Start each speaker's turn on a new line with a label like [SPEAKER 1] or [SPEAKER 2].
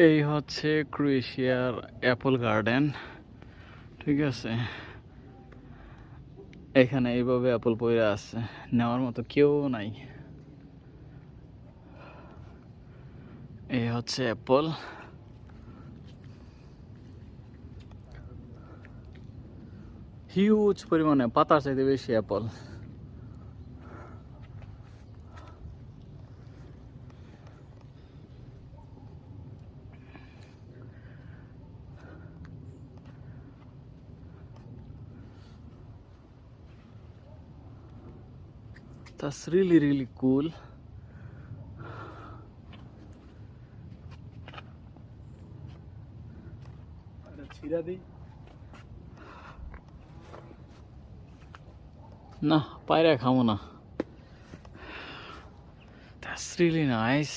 [SPEAKER 1] এই হচ্ছে ক্রোয়েশিয়ার অ্যাপল গার্ডেন। ঠিক আছে, এখানে এইভাবে অ্যাপল পড়ে আছে, নেওয়ার মতো কেউ নাই। এই হচ্ছে অ্যাপল, হিউজ পরিমাণে, পাতার চাইতে বেশি অ্যাপল। That's really cool. না, পায়রা খামো না। That's really nice.